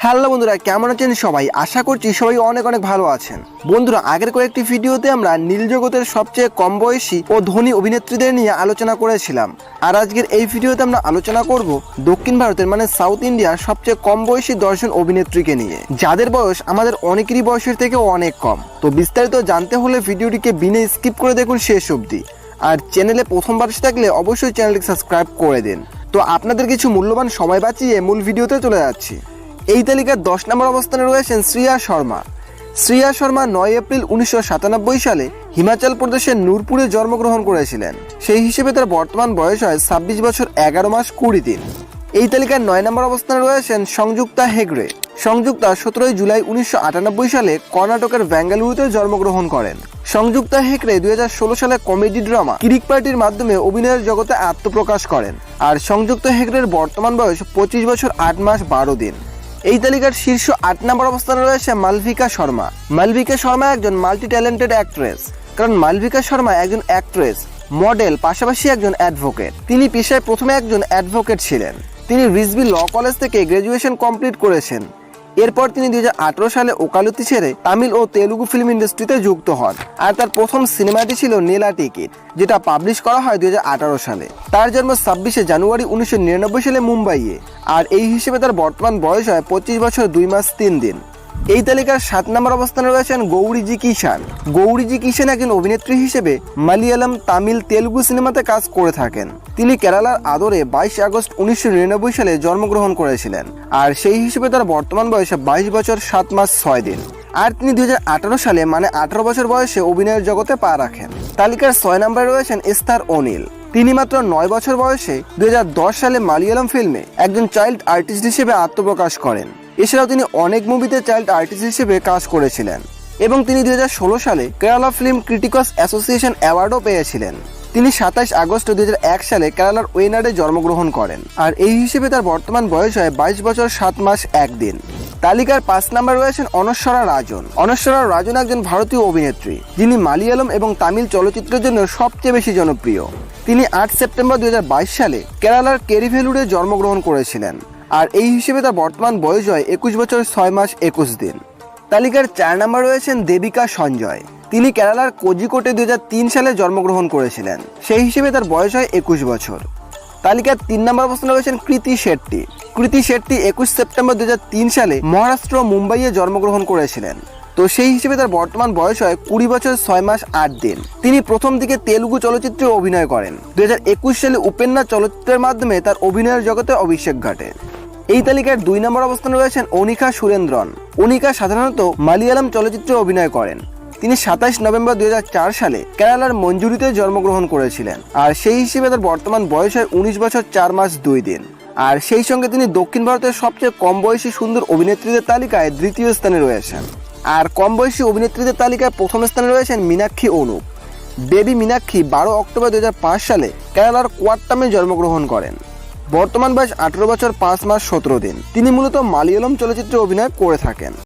Hello বন্ধুরা, কেমন আছেন সবাই? আশা করছি সবাই অনেক অনেক ভালো আছেন। বন্ধুরা, আগের কয়েকটি ভিডিওতে আমরা নীল জগতের সবচেয়ে কম বয়সী ও ধনী অভিনেত্রীদের নিয়ে আলোচনা করেছিলাম। আর আজকের এই ভিডিওতে আমরা আলোচনা করব দক্ষিণ ভারতের মানে সাউথ ইন্ডিয়ার সবচেয়ে কম বয়সী 10 জন অভিনেত্রীকে নিয়ে, যাদের বয়স আমাদের অনেকেরই বয়সের থেকে অনেক কম। তো বিস্তারিত জানতে হলে ভিডিওটিকে বিনা স্কিপ করে দেখুন শেষ অবধি। আর চ্যানেলে প্রথমবার থাকলে অবশ্যই চ্যানেলটি সাবস্ক্রাইব করে দিন। তো আপনাদের কিছু মূল্যবান সময় বাঁচিয়ে মূল ভিডিওতে চলে যাচ্ছি। এই তালিকার 10 নম্বর অবস্থানে রয়েছেন শ্রিয়া শর্মা। শ্রিয়া শর্মা 9 এপ্রিল 1997 সালে হিমাচল প্রদেশের নূরপুরে জন্মগ্রহণ করেছিলেন। সেই হিসেবে তার বর্তমান বয়স হয় 26 বছর 11 মাস 20 দিন। এই তালিকার 9 নম্বর অবস্থানে রয়েছেন সংযুক্তা হেগড়ে। সংযুক্তা 17 জুলাই 1998 সালে কর্ণাটকের বেঙ্গালুরুতে জন্মগ্রহণ করেন। সংযুক্তা হেগড়ে 2016 সালে কমেডি ড্রামা কিরিক পার্টির মাধ্যমে অভিনয়ের জগতে আত্মপ্রকাশ করেন। আর সংযুক্তা হেগড়ের বর্তমান বয়স 25 বছর 8 মাস 12 দিন। এই তালিকার শীর্ষ 8 নম্বর অবস্থানে রয়েছে মালবিকা শর্মা। মালবিকা শর্মা একজন মাল্টি ট্যালেন্টেড অ্যাক্ট্রেস। কারণ মালবিকা শর্মা একজন অ্যাক্ট্রেস, মডেল, পাশাপাশি একজন অ্যাডভোকেট। তিনি পেশায় প্রথমে একজন অ্যাডভোকেট ছিলেন। তিনি রিজবি ল কলেজ থেকে গ্র্যাজুয়েশন কমপ্লিট করেছেন। এরপর তিনি 2018 সালে ওকালতি ছেড়ে তামিল ও তেলুগু ফিল্ম ইন্ডাস্ট্রিতে যুক্ত হন। আর তার প্রথম সিনেমাটি ছিল নীলা টিকিট, যেটা পাবলিশ করা হয় 2018 সালে। তার জন্ম 26 জানুয়ারি 1999 সালে মুম্বাইয়ে। আর এই হিসেবে তার বর্তমান বয়স হয় 25 বছর 2 মাস 3 দিন। এই তালিকার 7 নম্বর অবস্থানে রয়েছেন গৌরীজি কিষান। গৌরীজি কিষান একজন অভিনেত্রী হিসেবে মালয়ালম, তামিল, তেলুগু সিনেমাতে কাজ করে থাকেন। তিনি কেরালার আদরে 22 আগস্ট 1999 সালে জন্মগ্রহণ করেছিলেন। আর সেই হিসেবে তার বর্তমান বয়স 22 বছর 7 মাস 6 দিন। আর তিনি 2018 সালে মানে 18 বছর বয়সে অভিনয়ের জগতে পা রাখেন। তালিকার 6 নম্বরে রয়েছেন এস্থার ওনিল। তিনি মাত্র 9 বছর বয়সে 2010 সালে মালয়ালম ফিল্মে একজন চাইল্ড আর্টিস্ট হিসেবে আত্মপ্রকাশ করেন। এছাড়াও তিনি অনেক মুভিতে চাইল্ড আর্টিস্ট হিসেবে কাজ করেছিলেন এবং তিনি 2016 সালে কেরালা ফিল্ম ক্রিটিকস অ্যাসোসিয়েশন অ্যাওয়ার্ডও পেয়েছিলেন। তিনি 27 আগস্ট 2001 সালে কেরালার ওয়েনাডে জন্মগ্রহণ করেন। আর এই হিসেবে তার বর্তমান বয়স হয় 22 বছর 7 মাস 1 দিন। তালিকার 5 নম্বরে রয়েছেন অনস্বরা রাজন। অনস্বরা রাজন একজন ভারতীয় অভিনেত্রী, যিনি মালয়ালম এবং তামিল চলচ্চিত্রের জন্য সবচেয়ে বেশি জনপ্রিয়। তিনি 8 সেপ্টেম্বর 2022 সালে কেরালার কেরিভেলুরে জন্মগ্রহণ করেছিলেন। আর এই হিসেবে তার বর্তমান বয়স হয় 21 বছর 6 মাস 21 দিন। তালিকার 4 নম্বরে রয়েছেন দেবিকা সঞ্জয়। তিনি কেরালার কোজিকোটে 2003 সালে জন্মগ্রহণ করেছিলেন। সেই হিসেবে তার বয়স হয় 21 বছর। তালিকার 3 নম্বর অবস্থানে রয়েছেন কৃতি শেট্টি। কৃতি শেট্টি 21 সেপ্টেম্বর 2003 সালে মহারাষ্ট্র মুম্বাইয়ে জন্মগ্রহণ করেছিলেন। তো সেই হিসেবে তার বর্তমান বয়স হয় 20 বছর 6 মাস 8 দিন। তিনি প্রথম দিকে তেলুগু চলচ্চিত্রে অভিনয় করেন। 2021 সালে উপেন্না চলচ্চিত্রের মাধ্যমে তার অভিনয়ের জগতে অভিষেক ঘটে। এই তালিকার 2 নম্বর অবস্থানে রয়েছেন অনিকা সুরেন্দ্রন। অনিকা সাধারণত মালয়ালম চলচ্চিত্রে অভিনয় করেন। তিনি 27 নভেম্বর 2004 সালে কেরালার মঞ্জুরিতে জন্মগ্রহণ করেছিলেন। আর সেই হিসেবে তার বর্তমান বয়স হয় 19 বছর 4 মাস 2 দিন। আর সেই সঙ্গে তিনি দক্ষিণ ভারতের সবচেয়ে কম বয়সী সুন্দর অভিনেত্রীদের তালিকায় 3য় স্থানে রয়েছেন। আর কম বয়সী অভিনেত্রীদের তালিকায় প্রথম স্থানে রয়েছেন মীনাক্ষী অনুপ। বেবি মীনাক্ষী 12 অক্টোবর 2005 সালে কেরালার কোয়াট্টামে জন্মগ্রহণ করেন। বর্তমান বয়স 18 বছর 5 মাস 17 দিন। তিনি মূলত মালয়ালম চলচ্চিত্রে অভিনয় করে থাকেন।